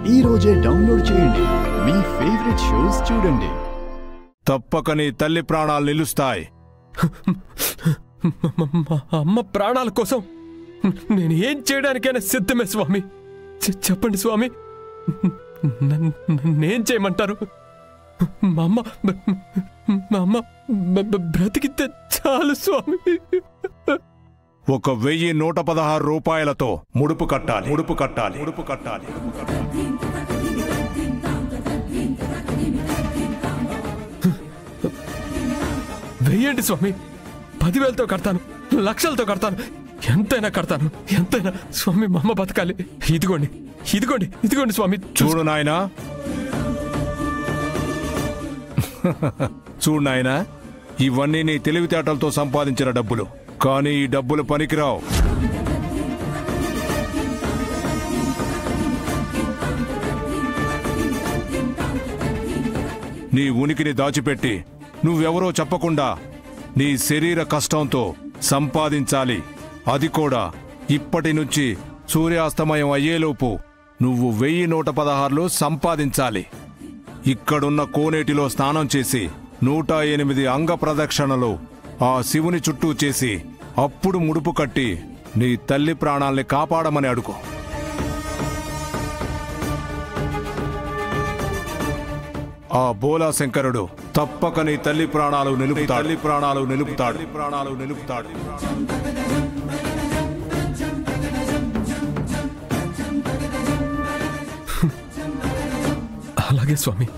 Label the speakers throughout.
Speaker 1: ఈ రోజే డౌన్లోడ్ చేయండి. మీ ఫేవరెట్ షోస్ చూడండి.
Speaker 2: తప్పక నీ తల్లి ప్రాణాలు నిలుస్తాయి.
Speaker 3: అమ్మ ప్రాణాల కోసం నేను ఏం చేయడానికైనా సిద్ధమే స్వామి. చెప్పండి స్వామి, నేనేం చేయమంటారు? మా అమ్మ బ్రతికితే చాలు స్వామి.
Speaker 2: 1116 రూపాయలతో ముడుపు కట్టాలి.
Speaker 3: వెయ్యండి స్వామి. 10,000తో కడతాను, లక్షలతో కడతాను, ఎంతైనా కడతాను, ఎంతైనా స్వామి. మా అమ్మ బతకాలి. ఇదిగోండి స్వామి.
Speaker 2: చూడు నాయనా, ఇవన్నీ నీ తెలివితేటలతో సంపాదించిన డబ్బులు. కానీ ఈ డబ్బులు పనికిరావు. నీ ఉనికిని దాచిపెట్టి నువ్వెవరో చెప్పకుండా నీ శరీర కష్టంతో సంపాదించాలి. అది కూడా ఇప్పటి నుంచి సూర్యాస్తమయం అయ్యేలోపు నువ్వు 1116 సంపాదించాలి. ఇక్కడున్న కోనేటిలో స్నానం చేసి 108 అంగ ప్రదక్షిణలు ఆ శివుని చుట్టూ చేసి అప్పుడు ముడుపు కట్టి నీ తల్లి ప్రాణాల్ని కాపాడమని అడుగు. ఆ బోలా శంకరుడు తప్పక నీ తల్లి ప్రాణాలు నిలుపుతాడు.
Speaker 3: అలాగే స్వామి.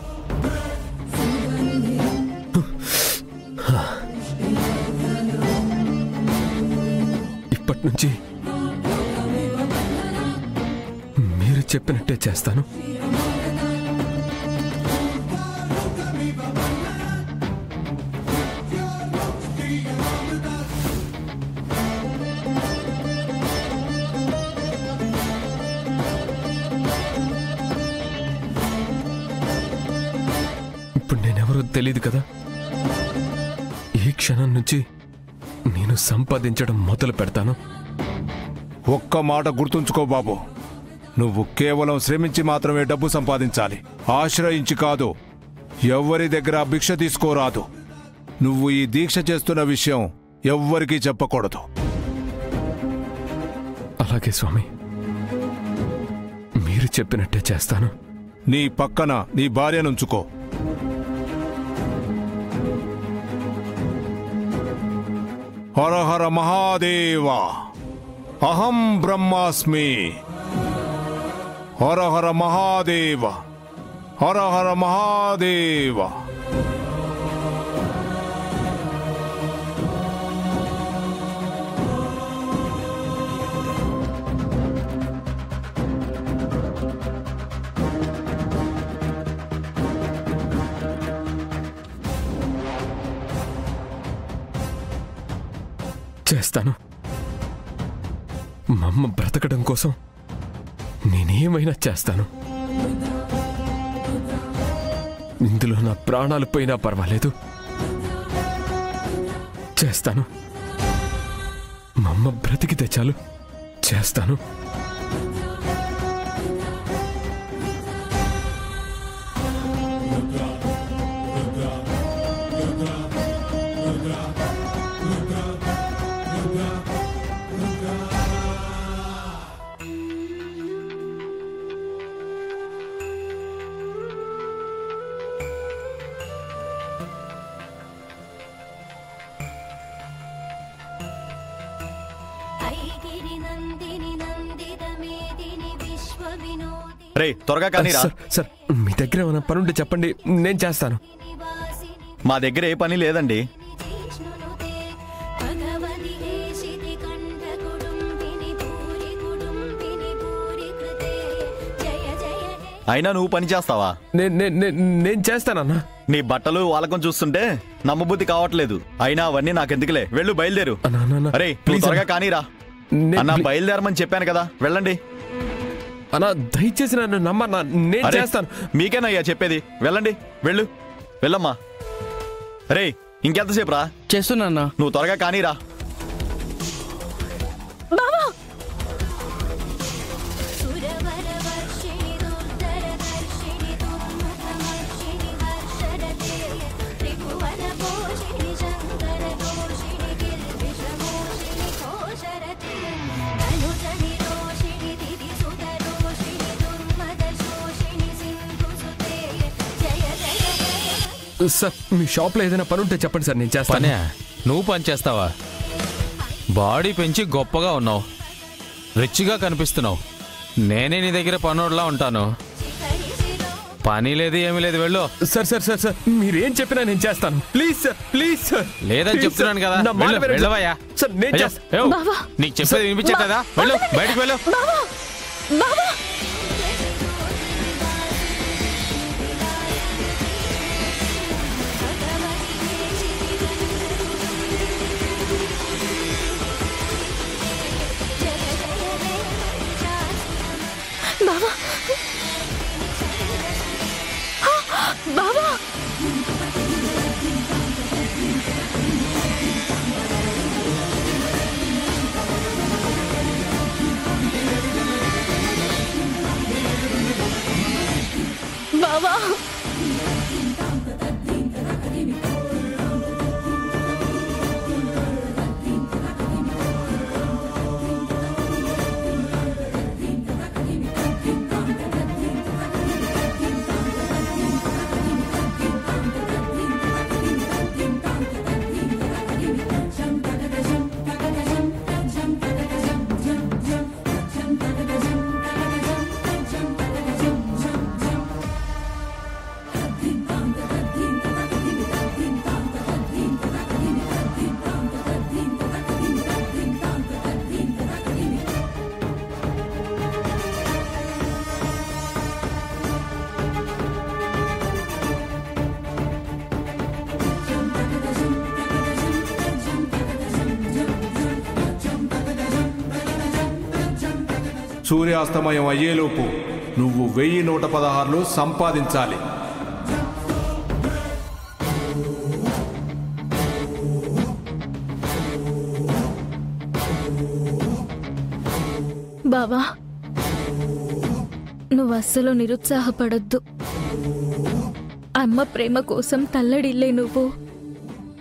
Speaker 3: ఇప్పటి నుంచి మీరు చెప్పినట్టే చేస్తాను. ఇప్పుడు నేనెవరో తెలీదు కదా. ఈ క్షణం నుంచి నేను సంపాదించడం మొదలు పెడతాను.
Speaker 2: ఒక్క మాట గుర్తుంచుకో బాబు, నువ్వు కేవలం శ్రమించి మాత్రమే డబ్బు సంపాదించాలి. ఆశ్రయించి కాదు. ఎవ్వరి దగ్గర భిక్ష తీసుకోరాదు. నువ్వు ఈ దీక్ష చేస్తున్న విషయం ఎవ్వరికీ చెప్పకూడదు.
Speaker 3: అలాగే స్వామి, మీరు చెప్పినట్టే చేస్తాను.
Speaker 2: నీ పక్కన నీ భార్యనుంచుకో. హర హర మహాదేవ, అహం బ్రహ్మాస్మి. హర హర మహాదేవ, హర హర మహాదేవ.
Speaker 3: చేస్తాను. మా అమ్మ బ్రతకడం కోసం నేనేమైనా చేస్తాను. ఇందులో నా ప్రాణాలు పోయినా పర్వాలేదు, చేస్తాను. మా అమ్మ బ్రతికితే చాలు, చేస్తాను.
Speaker 4: రే త్వరగా కానీ రా.
Speaker 3: సార్, మీ దగ్గర ఏమైనా పనుంటే చెప్పండి, నేను చేస్తాను.
Speaker 4: మా దగ్గర ఏ పని లేదండి. అయినా నువ్వు పని చేస్తావా?
Speaker 3: నేను చేస్తానన్నా.
Speaker 4: నీ బట్టలు వాలకం చూస్తుంటే నమ్మబుద్ధి కావట్లేదు. అయినా అవన్నీ నాకెందుకులే, వెళ్ళు, బయలుదేరు. అరే త్వరగా కానీరా అన్నా, బయలుదేరమని చెప్పాను కదా, వెళ్ళండి
Speaker 3: అన్నా. దయచేసి నన్ను నమ్మన్నా, నేను చేస్తాను.
Speaker 4: మీకేనయ్యా చెప్పేది, వెళ్ళండి, వెళ్ళు, వెళ్ళమ్మా. రే ఇంకెంతసేపు రా?
Speaker 5: చేస్తున్నా.
Speaker 4: నువ్వు త్వరగా కానీరా.
Speaker 3: సార్ మీ షాప్లో ఏదైనా పని ఉంటే చెప్పండి సార్, నేను చేస్తాను.
Speaker 5: పనే? నువ్వు పని చేస్తావా? బాడీ పెంచి గొప్పగా ఉన్నావు, రిచ్గా కనిపిస్తున్నావు. నేనే నీ దగ్గర పనోడ్లా ఉంటాను. పని లేదు ఏమీ లేదు, వెళ్ళు.
Speaker 3: సార్ సార్ సార్ సార్ మీరేం చెప్పినా నేను చేస్తాను. Please sir, please sir.
Speaker 5: లేదని చెప్తున్నాను కదా, వెళ్ళవయ్యా.
Speaker 3: సార్ నేను చేస్తాను.
Speaker 5: నీకు చెప్పేది వినిపించట్లేదా? వెళ్ళు, బయటకు వెళ్ళు.
Speaker 6: బావా బావా
Speaker 2: సూర్యాస్తమయం అయ్యేలోపు నువ్వు 1116 సంపాదించాలి.
Speaker 6: బావా నువ్వు అస్సలు నిరుత్సాహపడొద్దు. అమ్మ ప్రేమ కోసం తల్లడిల్లే నువ్వు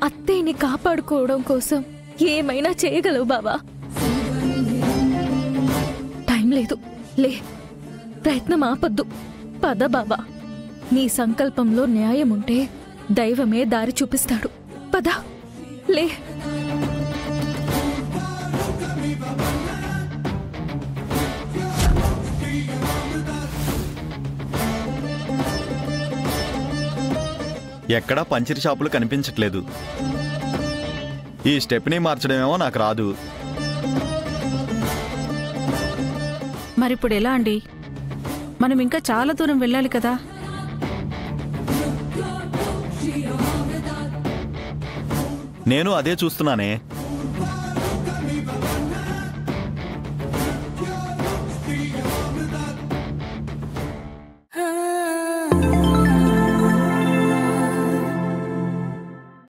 Speaker 6: అత్తయ్యని కాపాడుకోవడం కోసం ఏమైనా చేయగలవు బావా. టైం లేదు, లే, ప్రయత్నం ఆపొద్దు. పద బావా, నీ సంకల్పంలో న్యాయం ఉంటే దైవమే దారి చూపిస్తాడు. పద, లే.
Speaker 4: ఎక్కడా పంచర్ షాపులు కనిపించట్లేదు. ఈ స్టెప్ని మార్చడమేమో నాకు రాదు.
Speaker 7: మరిప్పుడు ఎలా అండి? మనం ఇంకా చాలా దూరం వెళ్ళాలి కదా.
Speaker 4: నేను అదే చూస్తున్నానే.